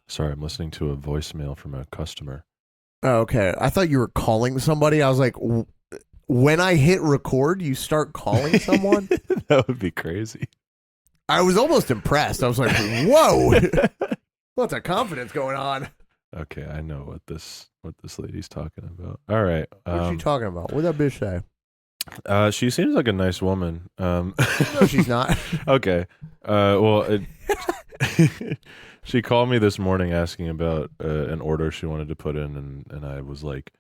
Sorry, I'm listening to a voicemail from a customer. Oh, okay. I thought you were calling somebody. I was like, when I hit record, you start calling someone? That would be crazy. I was almost impressed. I was like, whoa. What's a confidence going on? Okay, I know what this lady's talking about. All right. What's she talking about? What'd that bitch say? She seems like a nice woman. No, she's not. Okay. She called me this morning asking about an order she wanted to put in, and I was like,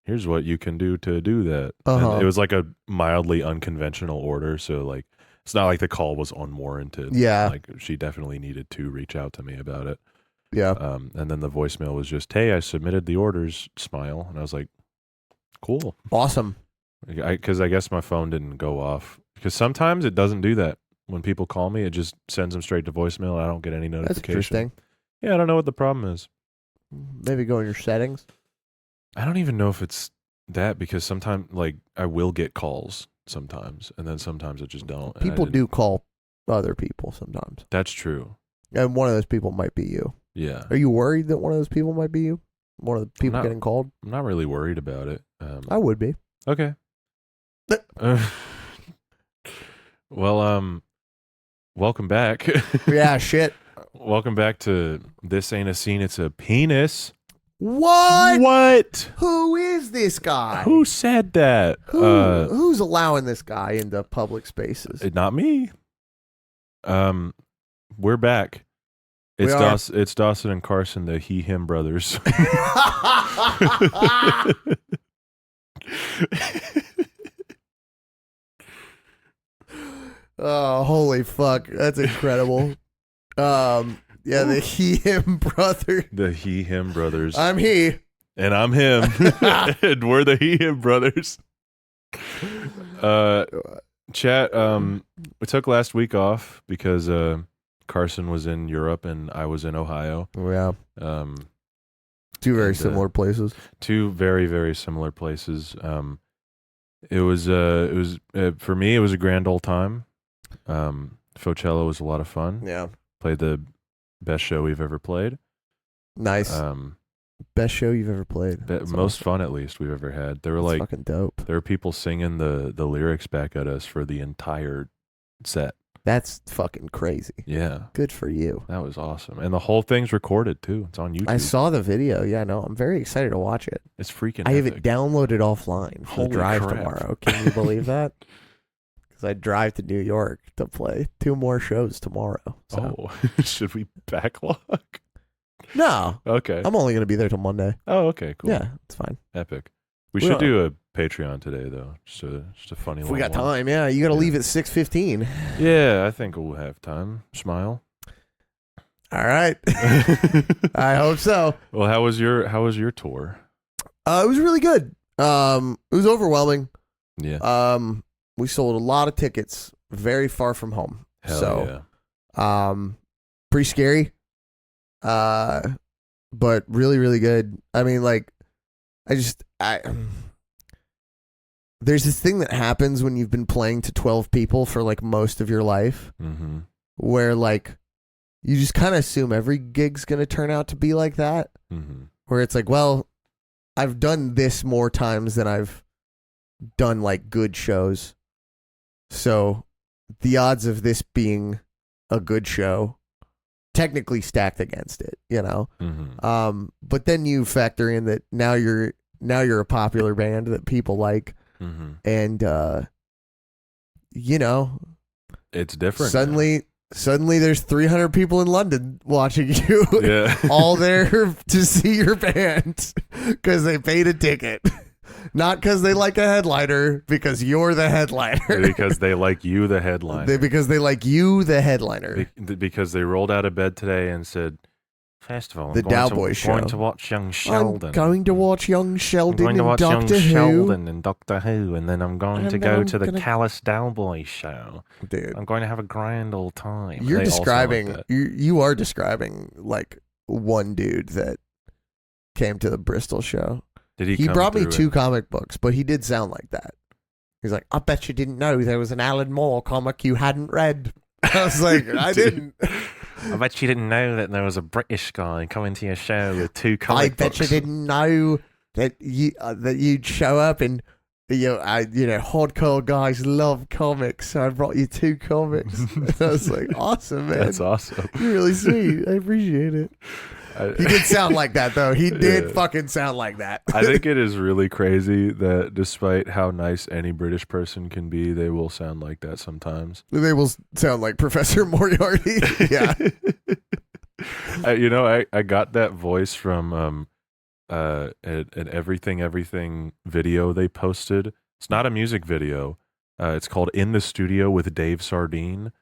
here's what you can do to do that. And it was like a mildly unconventional order, so like it's not like the call was unwarranted. Yeah. Like she definitely needed to reach out to me about it. Yeah. And then the voicemail was just, hey, I submitted the orders, smile. And I was like, cool. Awesome. Because I guess my phone didn't go off. Because sometimes it doesn't do that. When people call me, it just sends them straight to voicemail. I don't get any notification. That's interesting. Yeah, I don't know what the problem is. Maybe go in your settings. I don't even know if it's that, because sometimes, like, I will get calls sometimes, and then sometimes I just don't. People do call other people sometimes. That's true. And one of those people might be you. Yeah. Are you worried that one of those people might be you? One of the people getting called? I'm not really worried about it. I would be. Okay. Well, welcome back. Yeah, shit. Welcome back to This Ain't a Scene, It's a Penis. What? What? Who is this guy? Who said that? Who's allowing this guy into public spaces? Not me. We're back. It's Dawson and Carson, the he/him brothers. Oh, holy fuck. That's incredible. Yeah, the he/him brother. The he/him brothers. I'm he. And I'm him. And we're the he/him brothers. Chat, we took last week off because Carson was in Europe and I was in Ohio. Yeah. Two very similar places. Two very, very similar places. It was for me, it was a grand old time. Focello was a lot of fun. Yeah. Played the best show we've ever played. Nice. Best show you've ever played. Most fun, at least, we've ever had. They were like fucking dope. There were people singing the lyrics back at us for the entire set. That's fucking crazy. Yeah. Good for you. That was awesome. And the whole thing's recorded, too. It's on YouTube. I saw the video. Yeah, no, I'm very excited to watch it. It's freaking I have epic. it downloaded offline for the drive tomorrow. Can you believe that? Because I drive to New York to play 2 more shows tomorrow. So. Oh, should we backlog? No. Okay. I'm only going to be there till Monday. Oh, okay, cool. Yeah, it's fine. Epic. We should do a Patreon today, though. Just a funny one. If we got time, yeah. You got to leave at 6:15. Yeah, I think we'll have time. Smile. All right. I hope so. Well, how was your tour? It was really good. It was overwhelming. Yeah. We sold a lot of tickets very far from home. Hell yeah. Pretty scary. But really, really good. I mean, like, there's this thing that happens when you've been playing to 12 people for like most of your life, where like you just kind of assume every gig's gonna turn out to be like that. Where it's like, well, I've done this more times than I've done like good shows, so the odds of this being a good show technically stacked against it, you know. But then you factor in that now you're a popular band that people like, and you know, it's different. Suddenly there's 300 people in London watching you. Yeah. All there to see your band because they paid a ticket. Not because they like a headliner, because you're the headliner. Because they like you, the headliner. Because they like you, the headliner. Because they rolled out of bed today and said, first of all, the Dowboy Show. I'm going to watch Young Sheldon. I'm going to watch Young Sheldon and Doctor Young Who. Sheldon and Doctor Who, and then I'm going to go to the Callous Dowboy Show. Dude, I'm going to have a grand old time. You are describing like one dude that came to the Bristol show. Did he? He brought me 2 comic books, but he did sound like that. He's like, I bet you didn't know there was an Alan Moore comic you hadn't read. I was like, I didn't. I bet you didn't know that there was a British guy coming to your show with 2 comic books. I bet you didn't know that you'd show up and hardcore guys love comics, so I brought you 2 comics. And I was like, awesome, man. That's awesome. You're really sweet. I appreciate it. He did sound like that, though. He did fucking sound like that. I think it is really crazy that despite how nice any British person can be, they will sound like that sometimes. They will sound like Professor Moriarty. Yeah. I got that voice from an everything video they posted. It's not a music video. It's called In the Studio with Dave Sardine.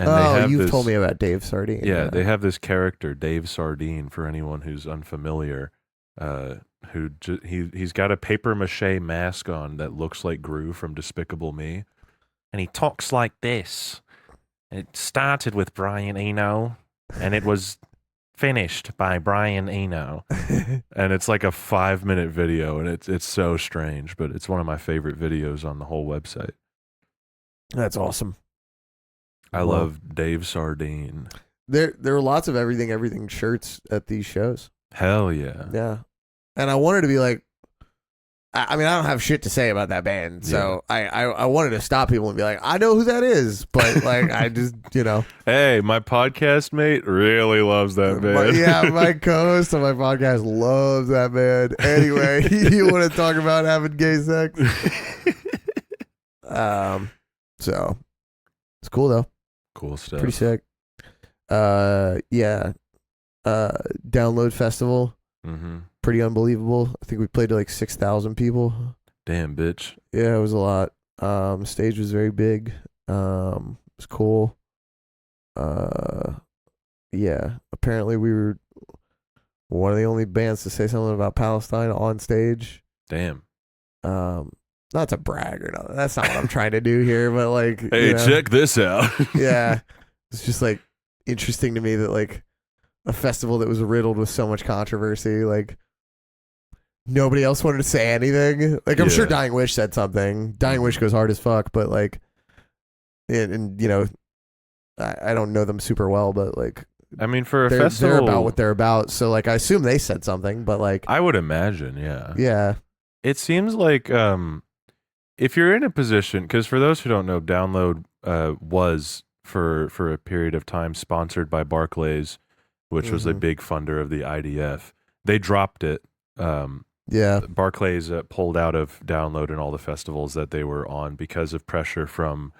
And you've told me about Dave Sardine. Yeah, they have this character, Dave Sardine, for anyone who's unfamiliar. He's got a paper mache mask on that looks like Gru from Despicable Me, and he talks like this. It started with Brian Eno, and it was finished by Brian Eno, and it's like a 5-minute video, and it's so strange, but it's one of my favorite videos on the whole website. That's awesome. I love Dave Sardine. There are lots of everything shirts at these shows. Hell yeah. Yeah. And I wanted to be like, I mean, I don't have shit to say about that band, so I wanted to stop people and be like, I know who that is, but like, I just, Hey, my podcast mate really loves that band. My co-host on my podcast loves that band. Anyway, you want to talk about having gay sex? So it's cool though. Cool stuff. Pretty sick. Download Festival. Mm-hmm. Pretty unbelievable. I think we played to like 6,000 people. Damn, bitch. Yeah, it was a lot. Stage was very big. It was cool. Apparently we were one of the only bands to say something about Palestine on stage. Damn. Not to brag or nothing. That's not what I'm trying to do here, but like, hey, check this out. Yeah. It's just like interesting to me that like a festival that was riddled with so much controversy, like nobody else wanted to say anything. Like I'm sure Dying Wish said something. Dying Wish goes hard as fuck, but like, and I don't know them super well, but like, I mean, for a festival, they're about what they're about. So like, I assume they said something, but like, I would imagine, yeah. Yeah. It seems like if you're in a position, because for those who don't know, Download was for a period of time sponsored by Barclays, which was a big funder of the IDF. They dropped it. Barclays pulled out of Download and all the festivals that they were on because of pressure from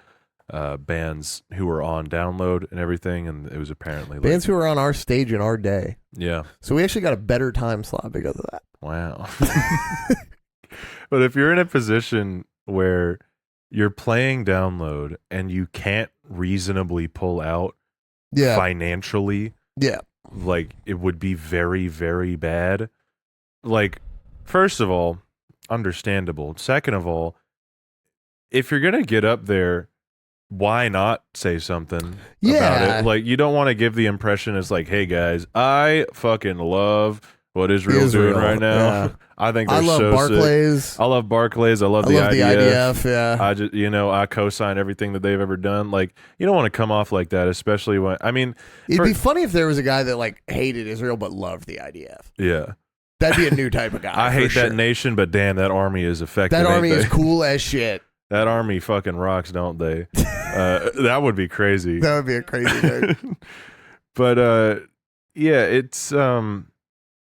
bands who were on Download and everything, and it was apparently bands who were on our stage in our day. Yeah. So we actually got a better time slot because of that. Wow. But if you're in a position where you're playing Download and you can't reasonably pull out financially, like it would be very, very bad. Like, first of all, understandable. Second of all, if you're going to get up there, why not say something about it? Like, you don't want to give the impression it's like, hey guys, I fucking love what Israel's doing right now. Yeah. I think they're so Barclays. sick. I love Barclays. I love the IDF. Yeah. I just, I co-sign everything that they've ever done. Like, you don't want to come off like that, especially when, I mean, it'd be funny if there was a guy that like hated Israel but loved the IDF. Yeah. That'd be a new type of guy. I hate that nation, but damn, that army is effective. That army is cool as shit. That army fucking rocks, don't they? That would be crazy. That would be a crazy thing. But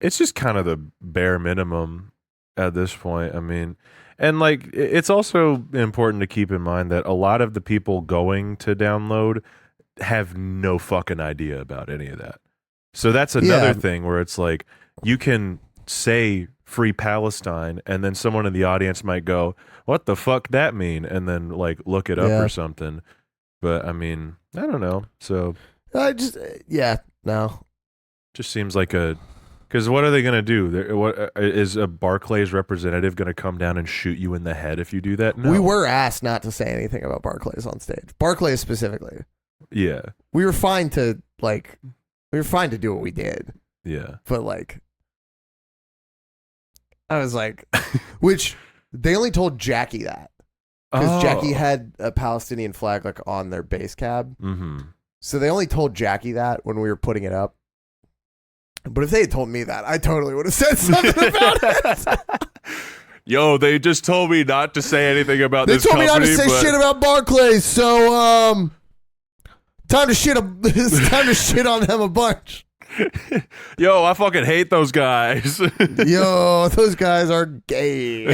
it's just kind of the bare minimum at this point. I mean, and like, it's also important to keep in mind that a lot of the people going to Download have no fucking idea about any of that. So that's another thing where it's like, you can say Free Palestine, and then someone in the audience might go, what the fuck that mean? And then like look it up or something. But I mean, I don't know. So just seems like because what are they going to do? What is a Barclays representative going to come down and shoot you in the head if you do that? No. We were asked not to say anything about Barclays on stage. Barclays specifically. Yeah. We were fine to do what we did. Yeah. But like, I was like, which they only told Jackie that because Jackie had a Palestinian flag like on their base cab. Mm-hmm. So they only told Jackie that when we were putting it up. But if they had told me that, I totally would have said something about it. Yo, they just told me not to say anything about this company. They told me not to say shit about Barclays, so time to shit on them a bunch. Yo, I fucking hate those guys. Yo, those guys are gay.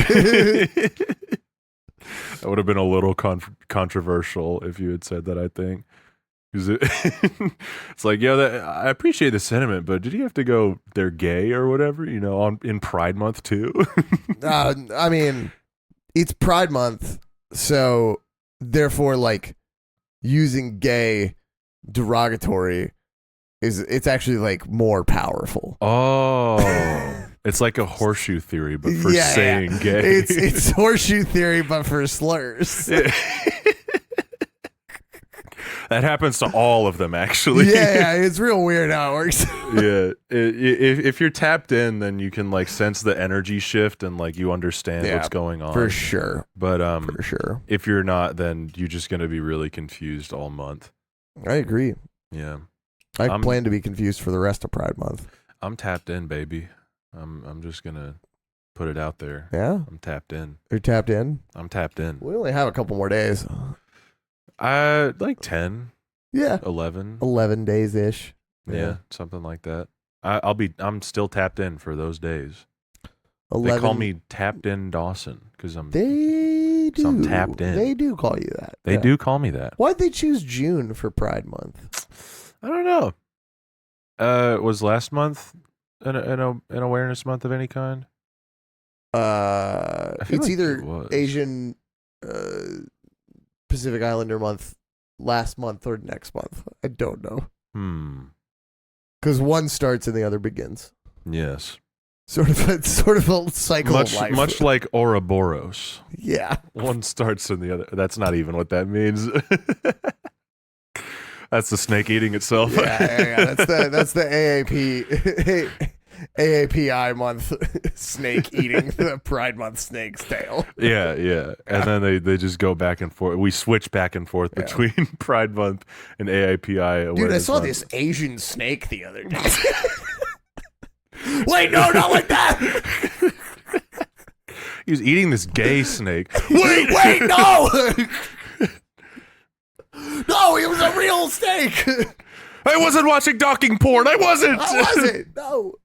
That would have been a little controversial if you had said that, I think. It's like, yeah, I appreciate the sentiment, but did you have to go, they're gay or whatever, in Pride Month too? I mean, it's Pride Month, so therefore, like, using gay derogatory it's actually like more powerful. Oh. It's like a horseshoe theory, but for saying gay. It's horseshoe theory, but for slurs. That happens to all of them, actually. Yeah, it's real weird how it works. Yeah, if you're tapped in, then you can like sense the energy shift and like you understand what's going on for sure. But for sure, if you're not, then you're just gonna be really confused all month. I agree. Yeah, I plan to be confused for the rest of Pride Month. I'm tapped in, baby. I'm just gonna put it out there. Yeah, I'm tapped in. You're tapped in. I'm tapped in. We only have a couple more days. Like 10. Yeah. 11 days ish. Yeah, something like that. I'm still tapped in for those days. 11. They call me Tapped In Dawson because I'm tapped in. They do call you that. They do call me that. Why'd they choose June for Pride Month? I don't know. Was last month an awareness month of any kind? It's like either Asian Pacific Islander month last month or next month. I don't know. Because one starts and the other begins. Yes. Sort of a cycle of life. Much like Ouroboros. Yeah. One starts and the other. That's not even what that means. That's the snake eating itself. Yeah. That's the AAPI month snake eating the Pride Month snake's tail. Yeah. And then they just go back and forth. We switch back and forth between Pride Month and AAPI. Dude, I saw this Asian snake the other day. Wait, no, not like that. He was eating this gay snake. Wait, no. No, he was a real snake. I wasn't watching docking porn. I wasn't. No.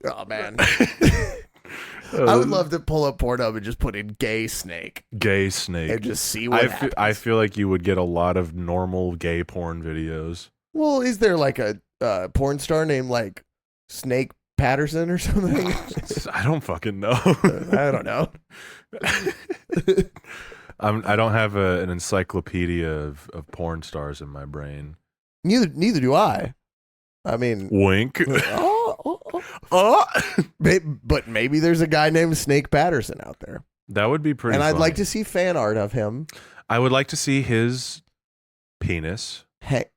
Oh, man. I would love to pull up Pornhub and just put in gay snake. Gay snake. And just see what happens. I feel like you would get a lot of normal gay porn videos. Well, is there like a porn star named like Snake Patterson or something? I don't fucking know. I don't know. I don't have an encyclopedia of porn stars in my brain. Neither do I. I mean, wink. But maybe there's a guy named Snake Patterson out there. That would be pretty. And I'd funny. like to see fan art of him. I would like to see his penis.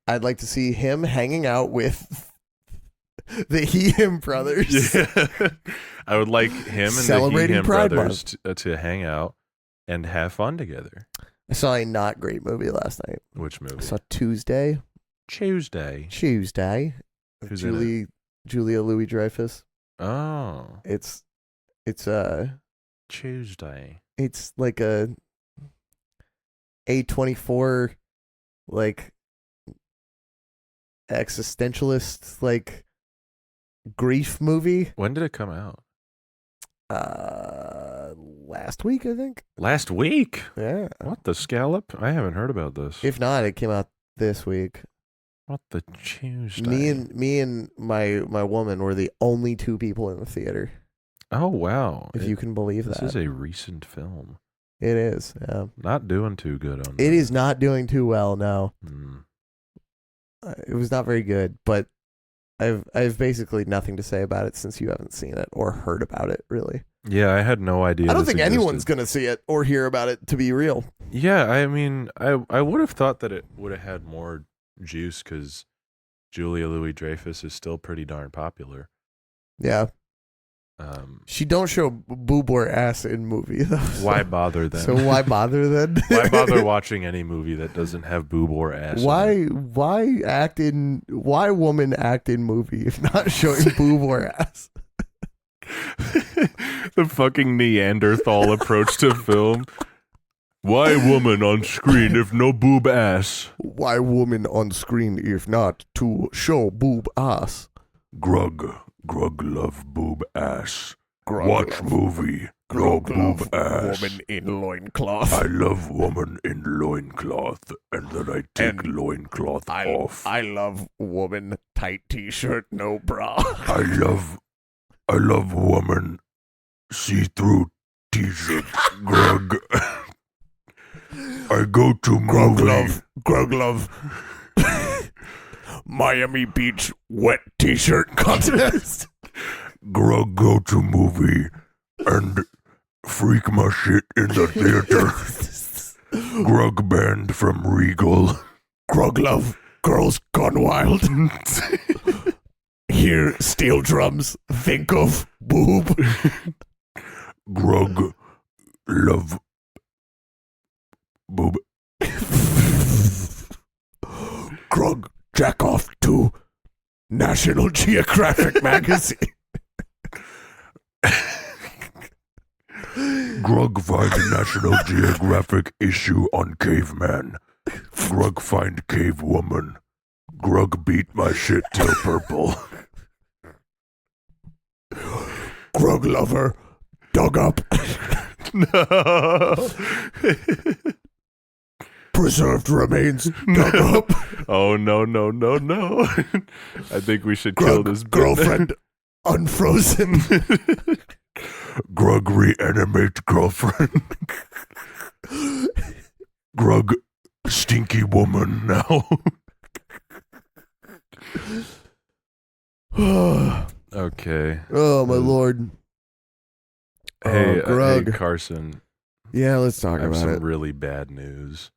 I'd like to see him hanging out with the He-Him brothers. Yeah. I would like him and celebrating the He-Him Pride brothers to hang out and have fun together. I saw a not great movie last night. Which movie? I saw Tuesday. Who's Julia Louis-Dreyfus. Oh. It's Tuesday. It's like a A24 like existentialist like grief movie. When did it come out? Last week, I think. Last week? Yeah. What the scallop? I haven't heard about this. If not, it came out this week. What the Tuesday? Me and my woman were the only two people in the theater. Oh wow! If you can believe that. This is a recent film. It is. Yeah. Not doing too good on that. It is not doing too well. No. It was not very good, but I've basically nothing to say about it since you haven't seen it or heard about it, really. Yeah, I had no idea. I don't think anyone's going to see it or hear about it, to be real. Yeah, I mean, I would have thought that it would have had more juice because Julia Louis-Dreyfus is still pretty darn popular. Yeah. She don't show boob or ass in movie though. Why bother then? So why bother then? Why bother watching any movie that doesn't have boob or ass? Why woman act in movie if not showing boob or ass? The fucking Neanderthal approach to film. Why woman on screen if no boob ass? Why woman on screen if not to show boob ass? Grug love boob ass. Grug Watch love, movie. No boob ass. Woman in loincloth. I love woman in loincloth, and then I take loincloth off. I love woman tight t-shirt, no bra. I love woman see-through t-shirt. Grug. I go to movie. Grug love. Miami Beach wet t-shirt contest. Grug go to movie and freak my shit in the theater. Grug band from Regal. Grug love. Girls gone wild. Hear steel drums. Think of boob. Grug love boob. Grug jack off to National Geographic magazine. Grug find National Geographic issue on caveman. Grug find cave woman. Grug beat my shit till purple. Grug lover dug up. No. Preserved remains dug up. Oh no. I think we should kill this girlfriend unfrozen. Grug reanimate girlfriend. Grug stinky woman now. Okay. Oh my lord. Hey, Grug. Hey Carson. Yeah, let's talk I have about some it. really bad news.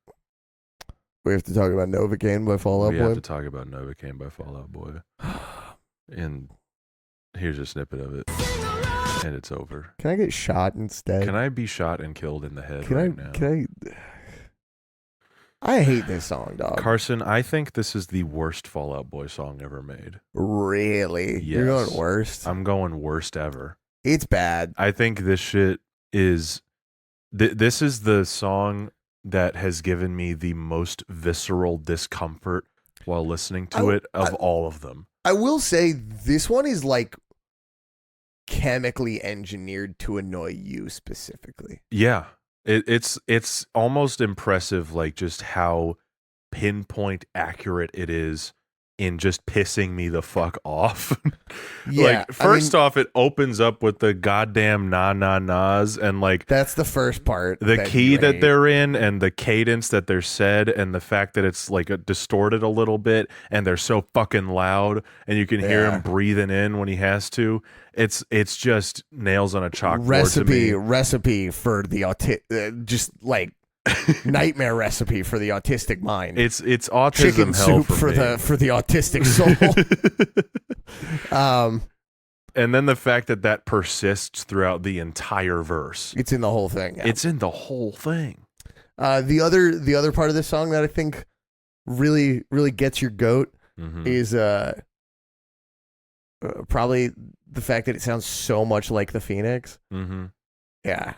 We have to talk about Novocaine by Fall Out We Boy. have to talk about Novocaine by Fall Out Boy. And here's a snippet of it. And it's over. Can I get shot instead? Can I be shot and killed in the head now? I hate this song, dog. Carson, I think this is the worst Fall Out Boy song ever made. Really? Yes. You're going worst? I'm going worst ever. It's bad. I think this shit is... this is the song that has given me the most visceral discomfort while listening to it of all of them. I will say this one is like chemically engineered to annoy you specifically. Yeah. It's almost impressive, like just how pinpoint accurate it is in just pissing me the fuck off. Yeah, like first off, it opens up with the goddamn nas, and like that's the first part. The key that they're in, and the cadence that they're said, and the fact that it's like distorted a little bit, and they're so fucking loud, and you can hear him breathing in when he has to. It's just nails on a chalkboard to me. Recipe for the just like nightmare recipe for the autistic mind. It's autism chicken hell soup for me. for the autistic soul. And then the fact that persists throughout the entire verse. It's in the whole thing. Yeah. It's in the whole thing. The other part of this song that I think really gets your goat is probably the fact that it sounds so much like the Phoenix. Mm-hmm. Yeah.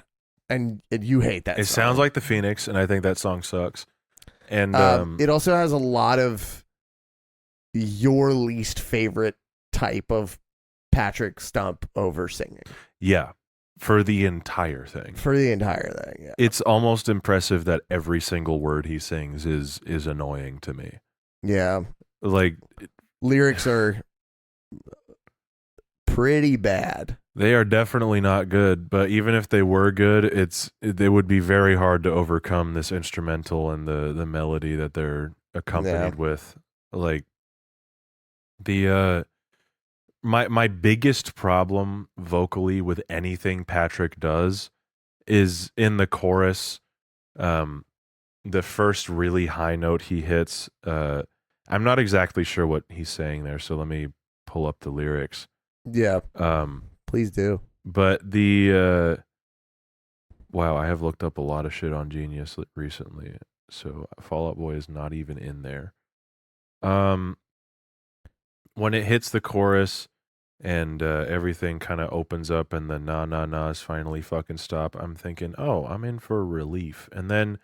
And you hate that It song. sounds like the Phoenix, and I think that song sucks. And it also has a lot of your least favorite type of Patrick Stump over singing. Yeah, for the entire thing. Yeah. It's almost impressive that every single word he sings is annoying to me. Yeah. Like lyrics are pretty bad. They are definitely not good, but even if they were good, it would be very hard to overcome this instrumental and the melody that they're accompanied with. Like the my biggest problem vocally with anything Patrick does is in the chorus. The first really high note he hits. I'm not exactly sure what he's saying there, so let me pull up the lyrics. Yeah. Please do. But wow, I have looked up a lot of shit on Genius recently, so Fall Out Boy is not even in there. When it hits the chorus and everything kind of opens up and the na na na's finally fucking stop, I'm thinking, oh, I'm in for relief. And then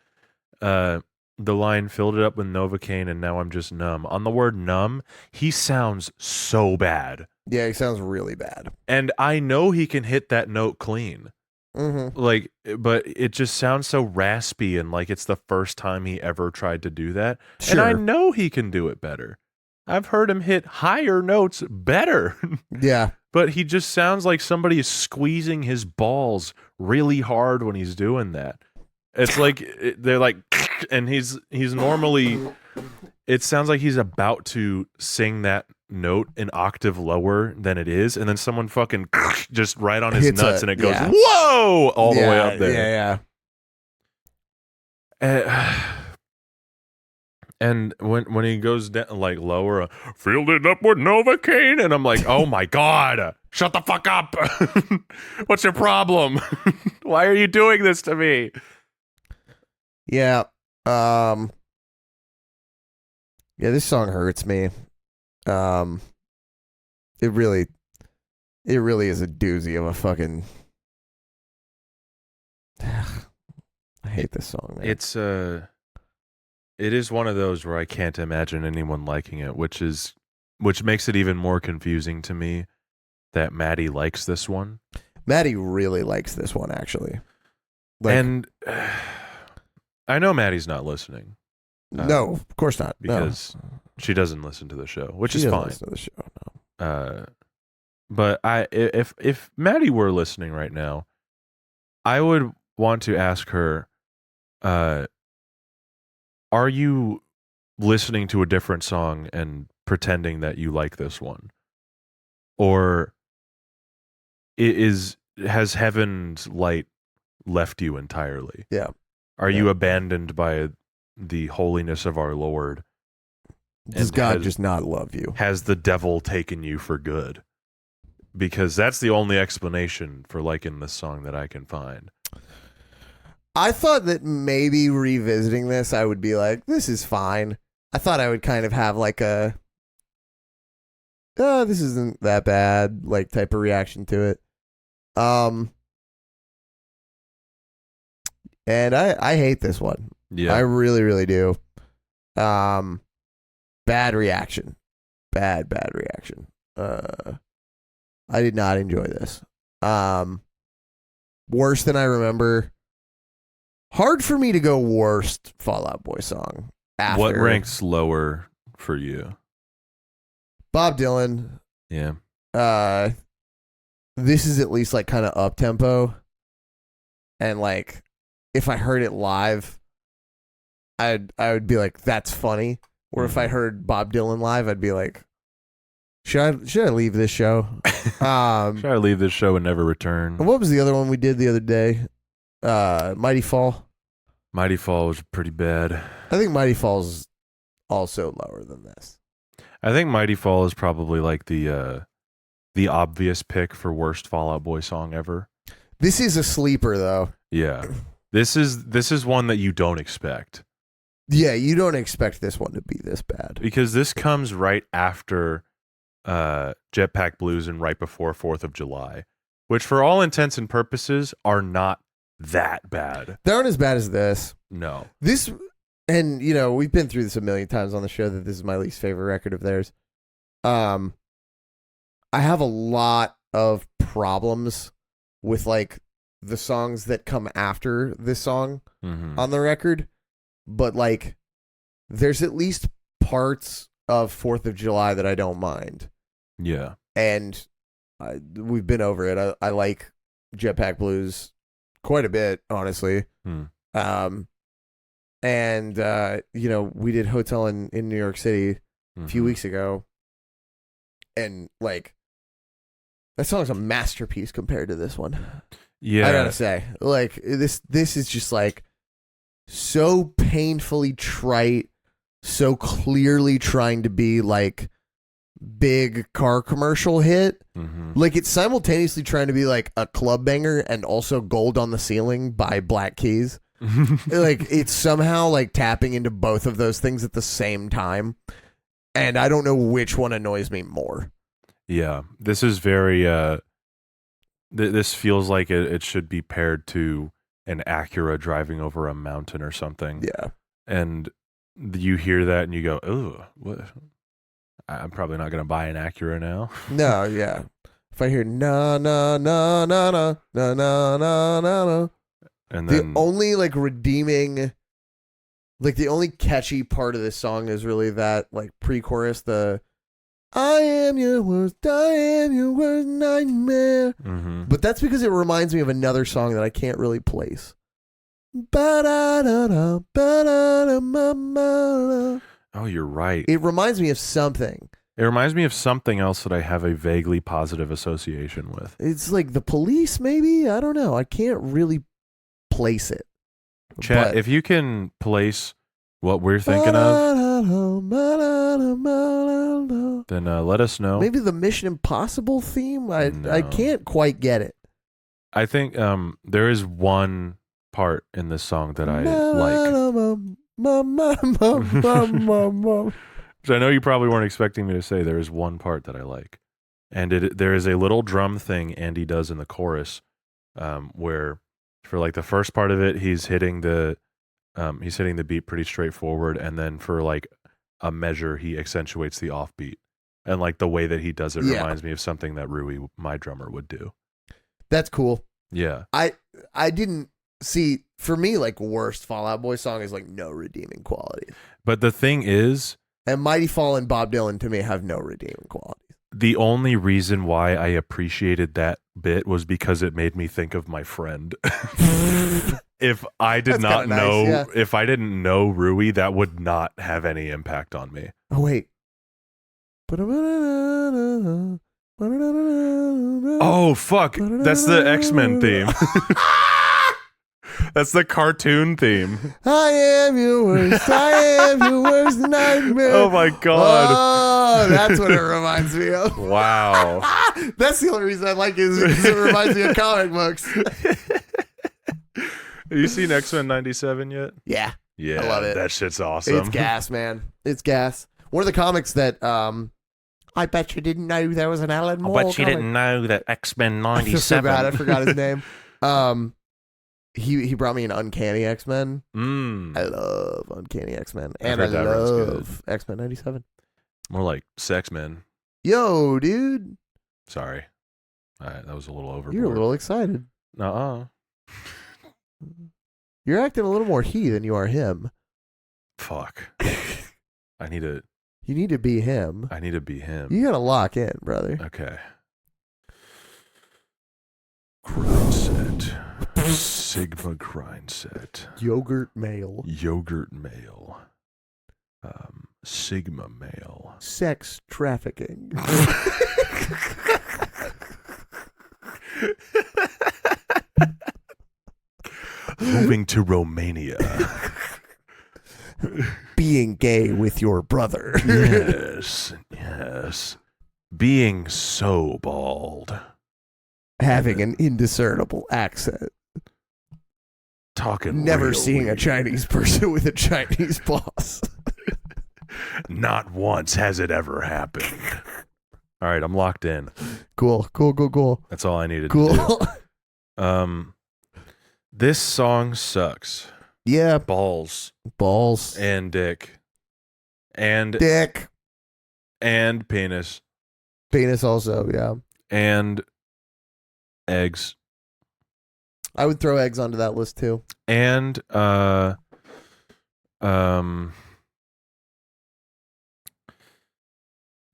the line filled it up with Novocaine and now I'm just numb. On the word numb, he sounds so bad. Yeah, he sounds really bad. And I know he can hit that note clean. Mm-hmm. Like, but it just sounds so raspy and like it's the first time he ever tried to do that. Sure. And I know he can do it better. I've heard him hit higher notes better. Yeah. But he just sounds like somebody is squeezing his balls really hard when he's doing that. It's like they're like, and he's normally, it sounds like he's about to sing that note an octave lower than it is, and then someone fucking just right on his nuts, and it goes, whoa, all the way up there. Yeah. And when he goes down like lower, filled it up with Novocaine, and I'm like, oh my god, shut the fuck up! What's your problem? Why are you doing this to me? Yeah. Yeah, this song hurts me. It really is a doozy of a fucking. I hate this song, man. It is one of those where I can't imagine anyone liking it, which makes it even more confusing to me that Maddie likes this one. Maddie really likes this one, actually. And I know Maddie's not listening. No, of course not. Because she doesn't listen to the show, which is fine. Listen to the show, no. But if Maddie were listening right now, I would want to ask her, are you listening to a different song and pretending that you like this one? Or has heaven's light left you entirely? Yeah. Are you abandoned by the holiness of our Lord? Does God just not love you? Has the devil taken you for good? Because that's the only explanation for liking this song that I can find. I thought that maybe revisiting this, I would be like, this is fine. I thought I would kind of have like a, this isn't that bad, like type of reaction to it. And I hate this one. Yeah. I really, really do. Bad reaction. Bad reaction. I did not enjoy this. Worse than I remember. Hard for me to go worst Fall Out Boy song. After. What ranks lower for you? Bob Dylan. Yeah. This is at least like kind of up tempo. And like if I heard it live, I would be like, that's funny. Or if I heard Bob Dylan live, I'd be like, should I leave this show? Should I leave this show and never return? What was the other one we did the other day? Mighty Fall. Mighty Fall was pretty bad. I think Mighty Fall's also lower than this. I think Mighty Fall is probably like the obvious pick for worst Fall Out Boy song ever. This is a sleeper though. Yeah. This is one that you don't expect. Yeah, you don't expect this one to be this bad. Because this comes right after Jetpack Blues and right before 4th of July, which for all intents and purposes are not that bad. They aren't as bad as this. No. This, and you know, we've been through this a million times on the show that this is my least favorite record of theirs. I have a lot of problems with like the songs that come after this song on the record, but like there's at least parts of 4th of July that I don't mind. Yeah. And we've been over it. I like Jetpack Blues quite a bit, honestly. And you know, we did Hotel in New York City a few weeks ago, and like that song's a masterpiece compared to this one. Yeah, I gotta say, like this is just like so painfully trite, so clearly trying to be like big car commercial hit. Mm-hmm. Like it's simultaneously trying to be like a club banger and also Gold on the Ceiling by Black Keys. Like it's somehow like tapping into both of those things at the same time. And I don't know which one annoys me more. Yeah, this is very, this feels like it should be paired to an Acura driving over a mountain or something. Yeah. And you hear that and you go, oh, what? I'm probably not going to buy an Acura now. No, yeah. If I hear na na na na na na na na na, and the then only like redeeming, like the only catchy part of this song is really that like pre-chorus, the I am your worst nightmare. Mm-hmm. But that's because it reminds me of another song that I can't really place. Ba-da-da-da, ba-da-da-ma-ma-da. Oh, you're right. It reminds me of something. It reminds me of something else that I have a vaguely positive association with. It's like The Police, maybe? I don't know. I can't really place it. Chat, But- if you can place what we're thinking of, then let us know. Maybe the Mission Impossible theme? I No. can't quite get it. I think there is one part in this song that I like. Which I know you probably weren't expecting me to say. There is one part that I like. And there is a little drum thing Andy does in the chorus where for like the first part of it, he's hitting the beat pretty straightforward. And then for like a measure, he accentuates the offbeat. And like the way that he does it reminds me of something that Rui, my drummer, would do. That's cool. Yeah. I didn't see, for me, like worst Fall Out Boy song is like no redeeming qualities. But the thing is, And Mighty Fall and Bob Dylan to me have no redeeming qualities. the only reason why I appreciated that bit was because it made me think of my friend. If I did That's not kinda nice, know, yeah. if I didn't know Rui, that would not have any impact on me. Oh, wait. Oh, fuck. That's the X-Men theme. That's the cartoon theme. I am your worst nightmare. Oh, my God. Oh, that's what it reminds me of. Wow. That's the only reason I like it is because it reminds me of comic books. Have you seen X-Men 97 yet? Yeah. Yeah. I love it. That shit's awesome. It's gas, man. It's gas. One of the comics that I bet you didn't know there was an Alan Moore I bet you didn't know that X-Men I feel 97. so bad. I forgot his name. He brought me an Uncanny X-Men. I love Uncanny X-Men. And I heard that one's love X-Men 97. More like Sex-Men. Yo, dude. Sorry. That was a little overboard. You're a little excited. Nuh-uh. You're acting a little more he than you are him. Fuck. I need You need to be him. to be him. You gotta lock in, brother. Okay. Grind set. Sigma grind set. Yogurt male. Yogurt male. Sigma male. Sex trafficking. Moving to Romania. Being gay with your brother. Yes. Being so bald. Having an indiscernible accent. Talking Never real seeing a weird. Chinese person with a Chinese boss. Not once has it ever happened. All right, I'm locked in. Cool. That's all I needed to do. This song sucks. Yeah. Balls Balls. and dick and Dick. and penis Penis also, yeah. and eggs I would throw eggs onto that list too. and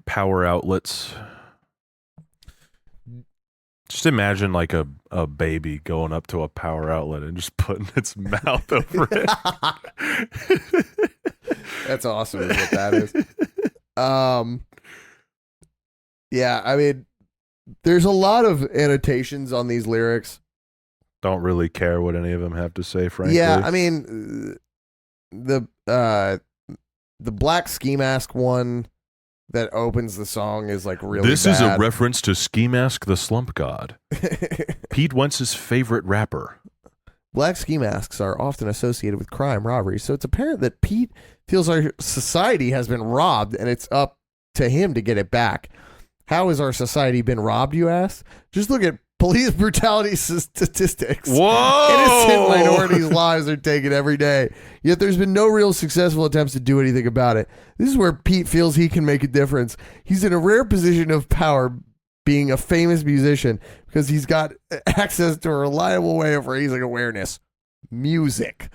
power outlets. Just imagine like a baby going up to a power outlet and just putting its mouth over it. That's awesome is what that is. Yeah, I mean, there's a lot of annotations on these lyrics. Don't really care what any of them have to say, frankly. Yeah, I mean, the Black Ski Mask one that opens the song is like really This bad. is a reference to Ski Mask the Slump God, Pete Wentz's favorite rapper. Black ski masks are often associated with crime, robbery, so it's apparent that Pete feels our society has been robbed and it's up to him to get it back. How has our society been robbed, you ask? Just look at police brutality statistics. Whoa! Innocent minorities' lives are taken every day, yet there's been no real successful attempts to do anything about it. This is where Pete feels he can make a difference. He's in a rare position of power, being a famous musician, because he's got access to a reliable way of raising awareness. Music.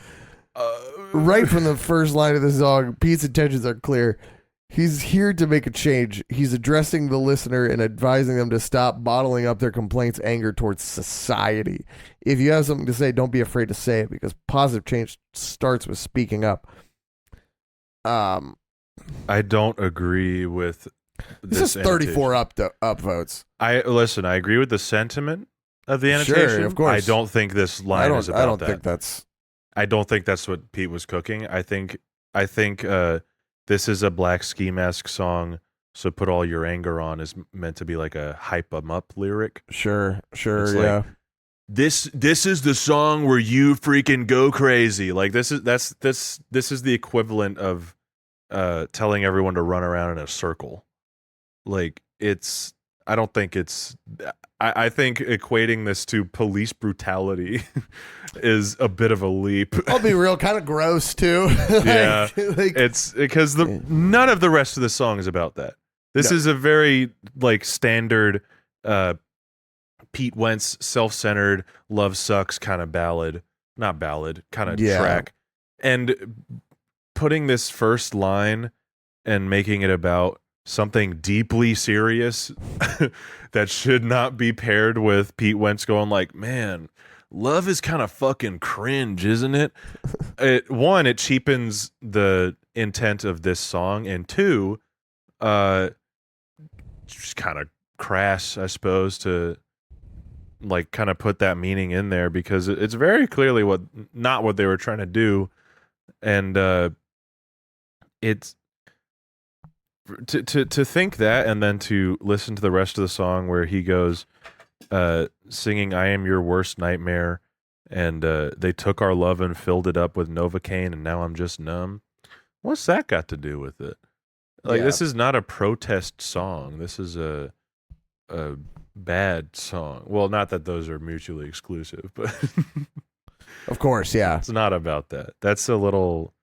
Right from the first line of the song, Pete's intentions are clear. He's here to make a change. He's addressing the listener and advising them to stop bottling up their complaints, anger towards society. If you have something to say, don't be afraid to say it, because positive change starts with speaking up. I don't agree with this is 34 upvotes. I agree with the sentiment of the annotation. Sure, of course. I don't think this line is about that. I don't think that's what Pete was cooking. I think this is a Black Ski Mask song, so put all your anger on is meant to be like a hype 'em up lyric. Sure, It's yeah. like, this is the song where you freaking go crazy. Like this is the equivalent of telling everyone to run around in a circle. Like I think equating this to police brutality is a bit of a leap. I'll be real, kind of gross too. Yeah, it's because none of the rest of the song is about that. This is a very like standard Pete Wentz self-centered love sucks kind of ballad, not ballad, kind of track. And putting this first line and making it about something deeply serious that should not be paired with Pete Wentz going like, man, love is kind of fucking cringe, isn't it? It cheapens the intent of this song, and two, just kind of crass, I suppose, to like kind of put that meaning in there, because it's very clearly not what they were trying to do. And it's to think that, and then to listen to the rest of the song where he goes singing I am your worst nightmare, and they took our love and filled it up with Novocaine, and now I'm just numb. What's that got to do with it? Like, this is not a protest song. This is a bad song. Well, not that those are mutually exclusive, but of course, yeah. It's not about that. That's a little,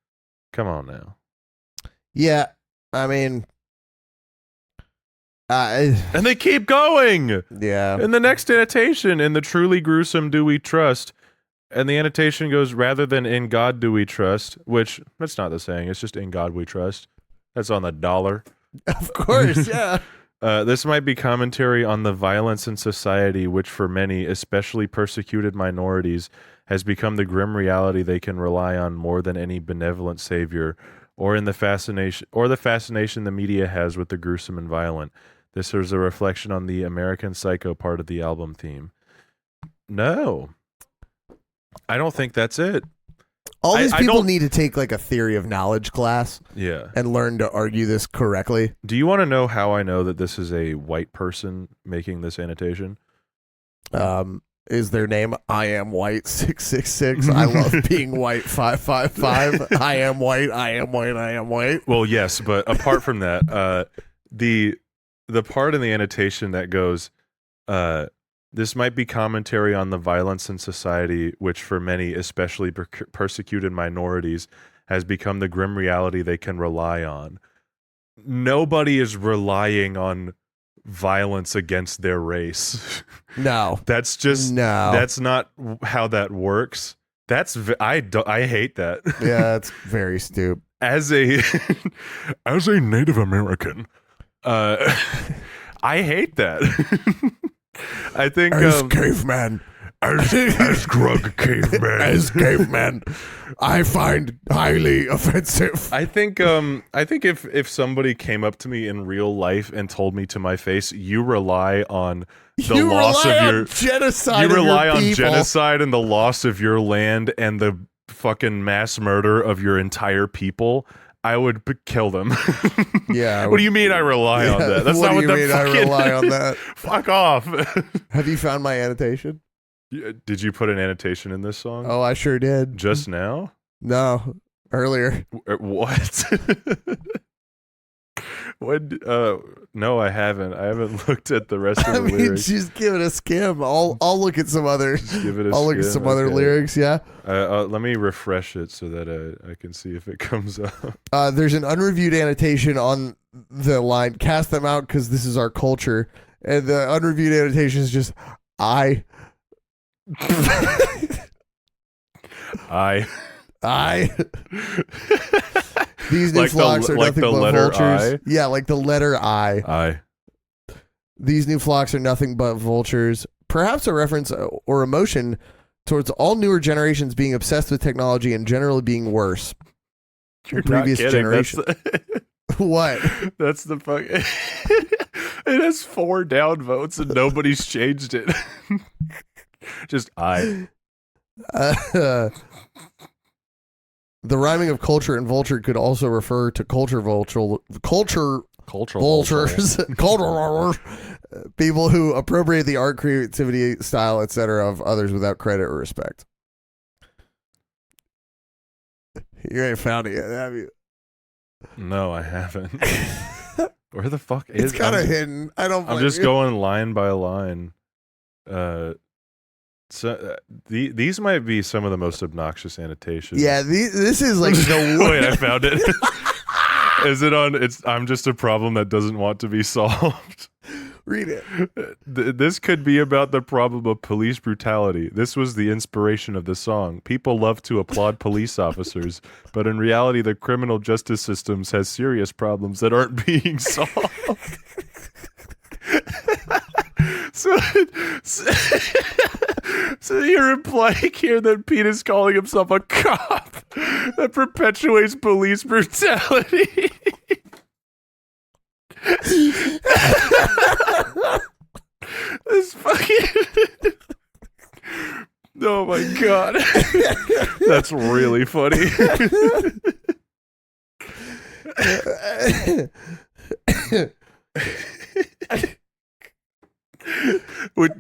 come on now. Yeah, I mean, and they keep going. Yeah. In the next annotation, in the truly gruesome do we trust, and the annotation goes, rather than in God do we trust, which that's not the saying. It's just in God we trust. That's on the dollar. Of course, yeah. This might be commentary on the violence in society, which for many, especially persecuted minorities, has become the grim reality they can rely on more than any benevolent savior, or the fascination the media has with the gruesome and violent. This is a reflection on the American Psycho part of the album theme. No, I don't think that's it. All these people need to take like a theory of knowledge class, and learn to argue this correctly. Do you want to know how I know that this is a white person making this annotation? Is their name I am white 666? I love being white 555. I am white. I am white. I am white. Well, yes, but apart from that, the part in the annotation that goes, this might be commentary on the violence in society, which for many, especially persecuted minorities, has become the grim reality they can rely on. Nobody is relying on violence against their race. No. That's just that's not how that works. I hate that. Yeah, that's very stupid. As a Native American, I hate that. I think as caveman, as drug caveman, as caveman, I find highly offensive. I think if somebody came up to me in real life and told me to my face, you rely on the loss of your genocide. You rely on genocide and the loss of your land and the fucking mass murder of your entire people, I would kill them. Yeah. What do you mean I rely on that? That's not what the fucking... I rely on that? Fuck off. Have you found my annotation? Did you put an annotation in this song? Oh, I sure did. Just now? No, earlier. What? When? No, I haven't. I haven't looked at the rest of the lyrics. Just give it a skim. I'll look at some other. I'll look at some other lyrics. Yeah. Let me refresh it so that I can see if it comes up. There's an unreviewed annotation on the line. Cast them out because this is our culture, and the unreviewed annotation is just I. These new flocks are nothing but vultures. Yeah, like the letter I. These new flocks are nothing but vultures. Perhaps a reference or emotion towards all newer generations being obsessed with technology and generally being worse. You're previous generation. What? That's the fuck. It has 4 downvotes and nobody's changed it. Just I. The rhyming of culture and vulture could also refer to culture vultures, people who appropriate the art, creativity, style, etc. of others without credit or respect. You ain't found it yet, have you? No, I haven't. Where the fuck is it? It's kind of hidden. I'm just going line by line. So these might be some of the most obnoxious annotations. Yeah, this is like the worst. Wait, I found it. Is it on? I'm just a problem that doesn't want to be solved. Read it. This could be about the problem of police brutality. This was the inspiration of the song. People love to applaud police officers, but in reality, the criminal justice systems has serious problems that aren't being solved. So you're implying here that Pete is calling himself a cop that perpetuates police brutality. This fucking... Oh my god. That's really funny.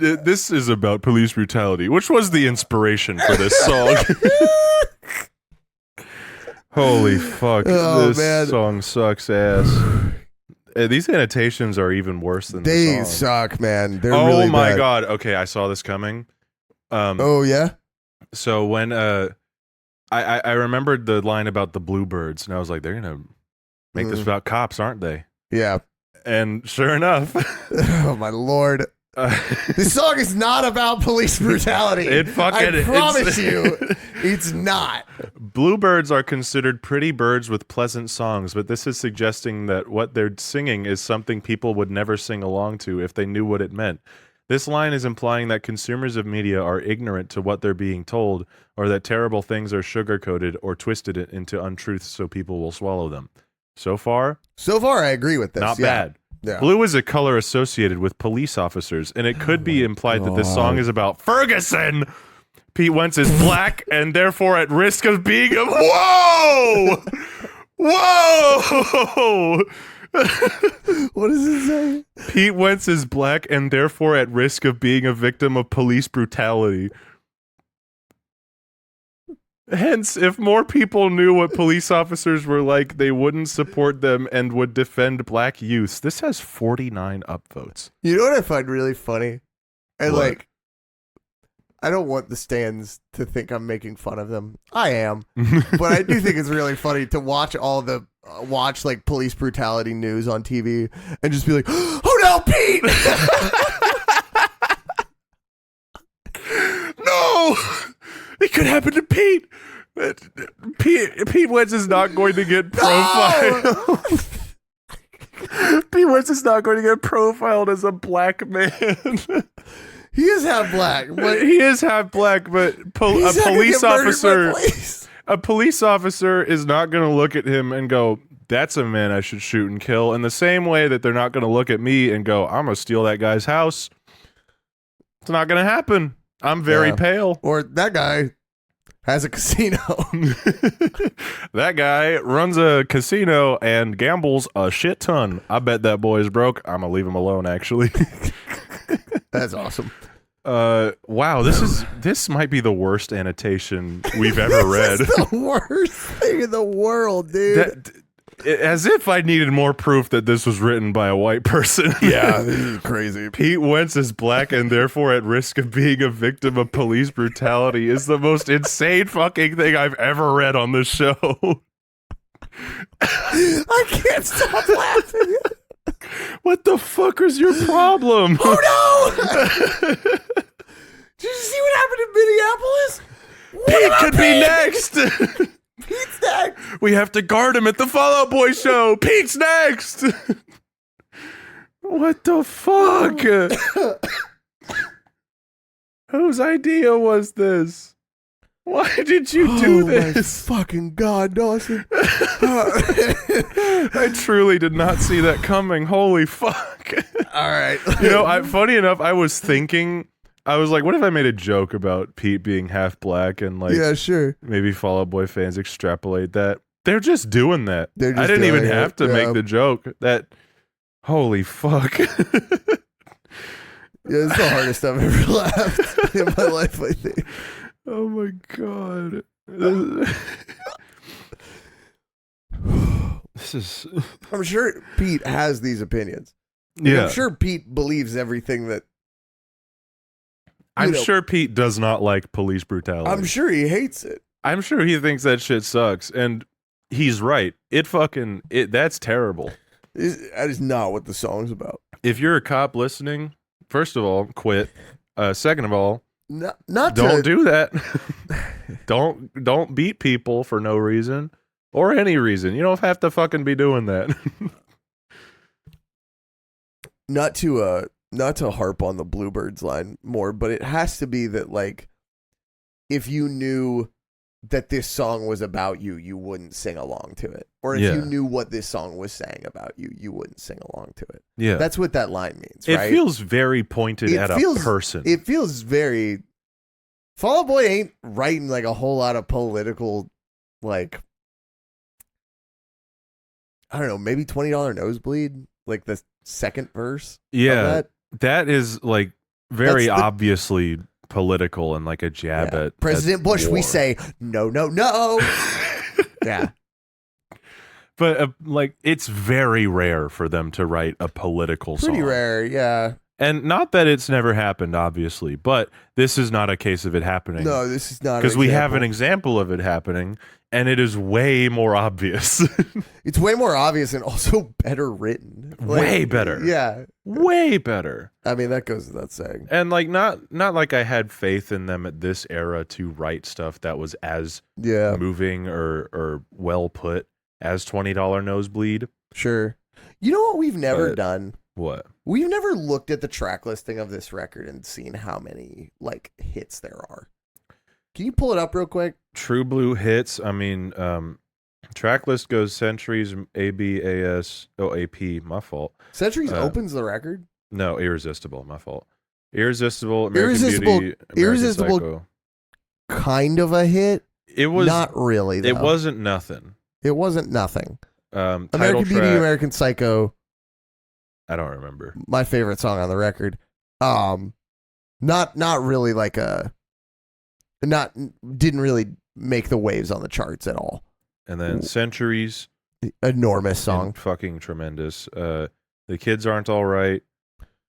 This is about police brutality, which was the inspiration for this song. Holy fuck. This song sucks ass. These annotations are even worse than the song. They suck, man. They're really my bad. god. Okay, I saw this coming. Oh, yeah? So when I remembered the line about the bluebirds, and I was like, they're going to make this about cops, aren't they? Yeah. And sure enough. Oh, my Lord. This song is not about police brutality. I promise you, it's not. Bluebirds are considered pretty birds with pleasant songs, but this is suggesting that what they're singing is something people would never sing along to if they knew what it meant. This line is implying that consumers of media are ignorant to what they're being told, or that terrible things are sugar-coated or twisted into untruths so people will swallow them. So far, I agree with this. Not bad. Yeah. Blue is a color associated with police officers, and it could be implied that this song is about Ferguson. Pete Wentz is black and therefore at risk of being a... Whoa! Whoa! What does it say? Pete Wentz is black and therefore at risk of being a victim of police brutality. Hence, if more people knew what police officers were like, they wouldn't support them and would defend black youths. This has 49 upvotes. You know what I find really funny? And like, I don't want the stands to think I'm making fun of them. I am. But I do think it's really funny to watch all the, like police brutality news on TV and just be like, oh no, Pete! No! It could happen to Pete. Pete Wentz is not going to get profiled. No! Pete Wentz is not going to get profiled as a black man. He is half black. But he is half black, but a police officer is not going to look at him and go, that's a man I should shoot and kill. In the same way that they're not going to look at me and go, I'm going to steal that guy's house. It's not going to happen. I'm very pale. Or that guy, Has a casino. That guy runs a casino and gambles a shit ton. I bet that boy is broke. I'm gonna leave him alone, actually. That's awesome. Wow, this might be the worst annotation we've ever read. This is the worst thing in the world, dude. As if I needed more proof that this was written by a white person. Yeah, this is crazy. Pete Wentz is black and therefore at risk of being a victim of police brutality is the most insane fucking thing I've ever read on this show. I can't stop laughing. What the fuck is your problem? Oh no! Did you see what happened in Minneapolis? Pete could be next. Pete's next. We have to guard him at the Fall Out Boy show. Pete's next. What the fuck? Whose idea was this? Why did you do this? My fucking God, Dawson. I truly did not see that coming. Holy fuck. All right. You know, funny enough, I was thinking, I was like, what if I made a joke about Pete being half black and like, yeah, sure. Maybe Fall Out Boy fans extrapolate that. They're just doing that. Just I didn't even have to make the joke. That, holy fuck. Yeah, it's the hardest I've ever laughed in my life, I think. Oh my God. This is... I'm sure Pete has these opinions. Yeah. I'm sure Pete believes everything that... I'm sure Pete does not like police brutality. I'm sure he hates it. I'm sure he thinks that shit sucks. And he's right. That's terrible. That is not what the song's about. If you're a cop listening, first of all, quit. Second of all, don't do that. Don't beat people for no reason or any reason. You don't have to fucking be doing that. Not to harp on the Bluebirds line more, but it has to be that, like, if you knew that this song was about you, you wouldn't sing along to it. Or if you knew what this song was saying about you, you wouldn't sing along to it. Yeah. That's what that line means, right? It feels very pointed at a person. It feels very... Fall Out Boy ain't writing, like, a whole lot of political, like... I don't know, maybe $20 Nosebleed? Like, the second verse? Yeah. That is, like, very obviously political and like a jab at President Bush. war. We say no, no, no. Yeah, but like it's very rare for them to write a political song. Pretty rare, yeah. And not that it's never happened, obviously, but this is not a case of it happening. No, this is not, because we have an example of it happening, and it is way more obvious. It's way more obvious and also better written. Like, way better. Yeah, way better. I mean, that goes without saying. And like not like I had faith in them at this era to write stuff that was as moving or well put as $20 Nosebleed. Sure. You know what we've never done? What? We've never looked at the track listing of this record and seen how many like hits there are. Can you pull it up real quick? True Blue hits. I mean, track list goes Centuries, ABAS, AP, my fault. Centuries opens the record? No, Irresistible, my fault. Irresistible, American Beauty, Irresistible, Psycho. Kind of a hit. It was not really, though. It wasn't nothing. It wasn't nothing. American Beauty, American Psycho. I don't remember. My favorite song on the record. Not really like didn't really make the waves on the charts at all. And then Centuries, enormous song, fucking tremendous. The Kids Aren't All Right,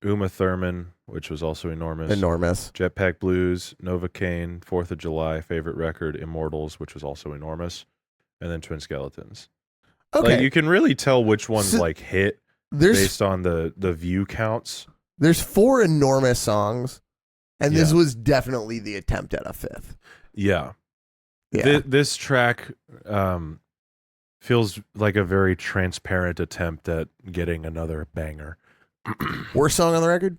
Uma Thurman, which was also enormous. Jetpack Blues, Novocaine, 4th of July, favorite record, Immortals, which was also enormous, and then Twin Skeletons. Okay, like, you can really tell which ones like hit based on the view counts. There's 4 enormous songs, and this was definitely the attempt at a 5th. Yeah. This track feels like a very transparent attempt at getting another banger. Worst song on the record?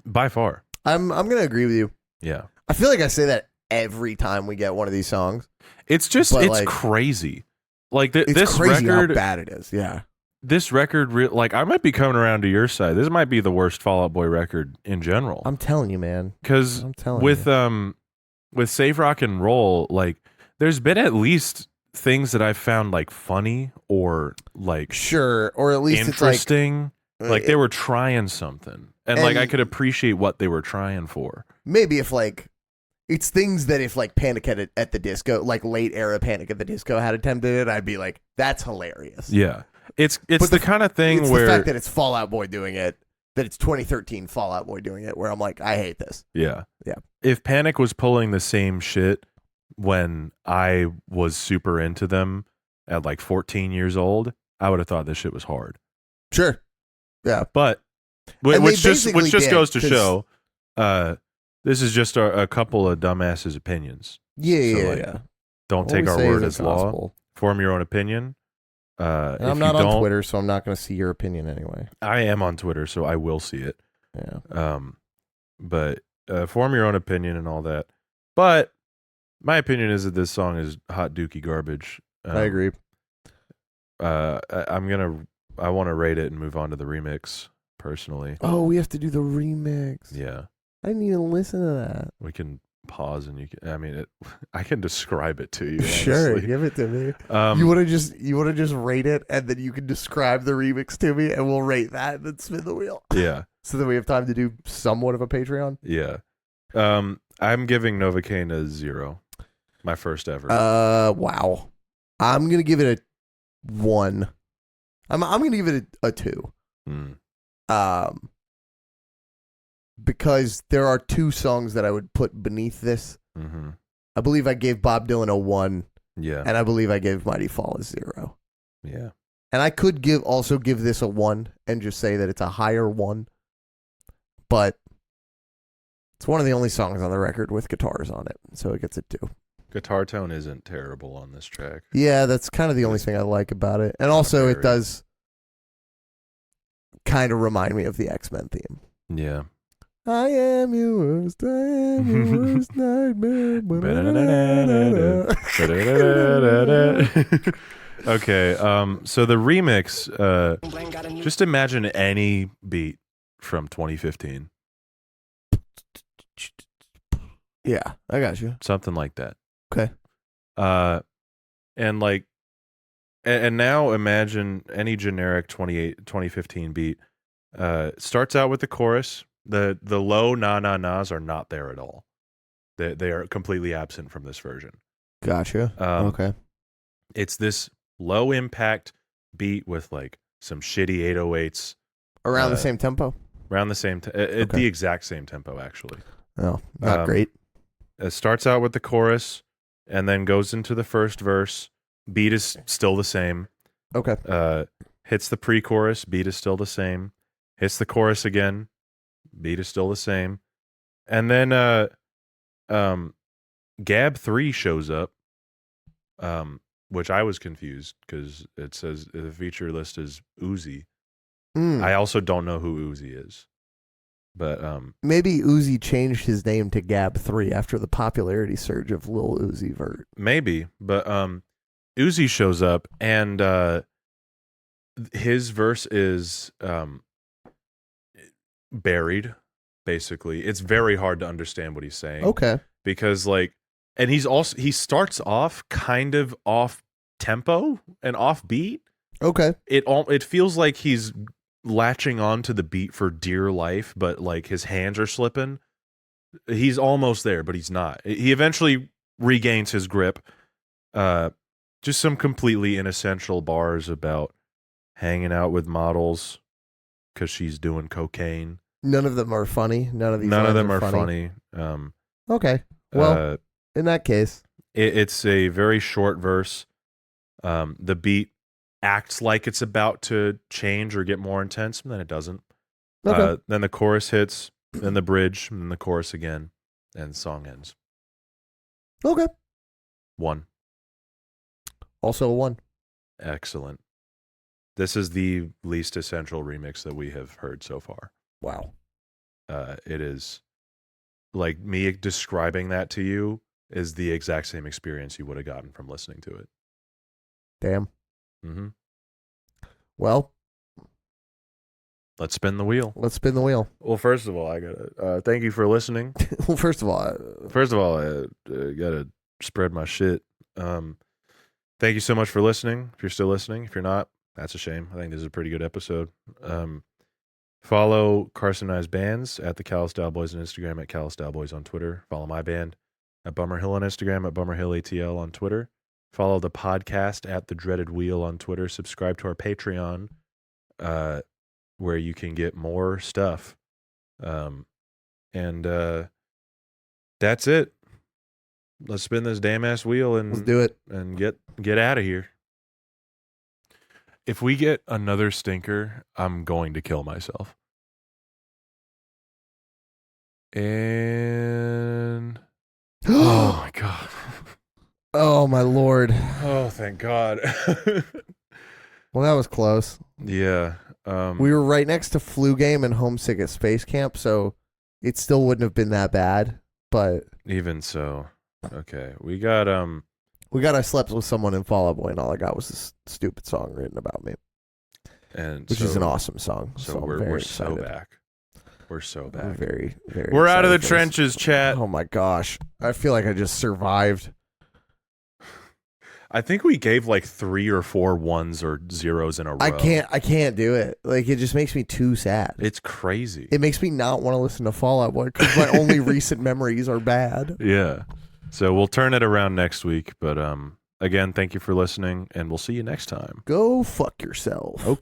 By far. I'm gonna agree with you. Yeah. I feel like I say that every time we get one of these songs. It's just it's like, crazy. Like it's this crazy record, how bad it is. Yeah. This record, like I might be coming around to your side. This might be the worst Fall Out Boy record in general. I'm telling you, man. Because with with Save Rock and Roll, like there's been at least things that I've found like funny or like Sure, or at least interesting. It's like they were trying something. And like I could appreciate what they were trying for. Maybe if like it's things that if like Panic at the Disco, like late era Panic at the Disco had attempted it, I'd be like, that's hilarious. Yeah. It's the kind of thing where the fact that it's Fall Out Boy doing it, that it's 2013 Fall Out Boy doing it, where I'm like, I hate this. Yeah. Yeah. If Panic was pulling the same shit when I was super into them at like 14 years old, I would have thought this shit was hard. Sure. Yeah. But which just goes to show this is just a couple of dumbasses' opinions. Yeah. Don't take our word as law. Form your own opinion. I'm not on Twitter, so I'm not going to see your opinion anyway. I am on Twitter, so I will see it. Yeah. But form your own opinion and all that. But my opinion is that this song is hot dookie garbage. I agree. I want to rate it and move on to the remix personally. Oh, we have to do the remix. Yeah. I didn't even listen to that. We can pause and you can. I mean, I can describe it to you. Sure, honestly. give it to me. You want to just rate it, and then you can describe the remix to me, and we'll rate that, and then spin the wheel. Yeah. So that we have time to do somewhat of a Patreon. Yeah. I'm giving Novocaine a 0. My first ever. Wow. I'm gonna give it a 1. I'm gonna give it a 2. Because there are 2 songs that I would put beneath this. Mm-hmm. I believe I gave Bob Dylan a 1. Yeah. And I believe I gave Mighty Fall a 0. Yeah. And I could also give this a 1 and just say that it's a higher 1. But it's one of the only songs on the record with guitars on it, so it gets a 2. Guitar tone isn't terrible on this track. Yeah, that's kind of the only thing I like about it. And also it does kind of remind me of the X-Men theme. Yeah. I am your worst, I am your worst nightmare. Okay, so the remix, just imagine any beat from 2015. Yeah, I got you. Something like that. Okay. And like, and now imagine any generic 2015 beat. Starts out with the chorus. The low na-na-nas are not there at all. They are completely absent from this version. Gotcha. Okay. It's this low impact beat with like some shitty 808s. Around the same tempo? Around the same, the exact same tempo, actually. Oh, not great. It starts out with the chorus and then goes into the first verse. Beat is still the same. Okay. Hits the pre-chorus. Beat is still the same. Hits the chorus again. Beat is still the same. And then Gab 3 shows up, which I was confused because it says the feature list is Uzi. I also don't know who Uzi is. But maybe Uzi changed his name to Gab 3 after the popularity surge of Lil Uzi Vert. Maybe, but Uzi shows up and his verse is buried, basically. It's very hard to understand what he's saying. Okay. Because like, and he starts off kind of off tempo and off beat. Okay. It feels like he's latching on to the beat for dear life, but like his hands are slipping. He's almost there, but he's not. He eventually regains his grip. Just some completely inessential bars about hanging out with models because she's doing cocaine. None of them are funny. None of them are funny. Okay. Well, in that case, it's a very short verse. The beat acts like it's about to change or get more intense, and then it doesn't. Okay. Then the chorus hits, then the bridge, and then the chorus again, and the song ends. Okay. 1. Also a 1. Excellent. This is the least essential remix that we have heard so far. Wow. It is like me describing that to you is the exact same experience you would have gotten from listening to it. Damn. Mm-hmm. Well, let's spin the wheel. Let's spin the wheel. Well, first of all, I gotta thank you for listening. Well, first of all, I gotta spread my shit. Thank you so much for listening. If you're still listening, if you're not, that's a shame. I think this is a pretty good episode. Follow Carson and I's bands at the Callous Boys on Instagram, at Callous Boys on Twitter. Follow my band at Bummer Hill on Instagram, at Bummer Hill ATL on Twitter. Follow the podcast at The Dreaded Wheel on Twitter. Subscribe to our Patreon, where you can get more stuff. And that's it. Let's spin this damn ass wheel and let's do it and get out of here. If we get another stinker, I'm going to kill myself. And oh my god. Oh my lord. Oh, thank God. Well, that was close. Yeah. We were right next to Flu Game and Homesick at Space Camp, so it still wouldn't have been that bad. But even so, okay, we got I slept with someone in Fall Out Boy, and all I got was this stupid song written about me, and which is an awesome song. So we're so back. We're so back. We're very, very. We're out of the trenches, chat. Oh my gosh, I feel like I just survived. I think we gave like 3 or 4 1s or 0s in a row. I can't do it. Like, it just makes me too sad. It's crazy. It makes me not want to listen to Fall Out Boy because my only recent memories are bad. Yeah. So we'll turn it around next week. But again, thank you for listening, and we'll see you next time. Go fuck yourself. Okay.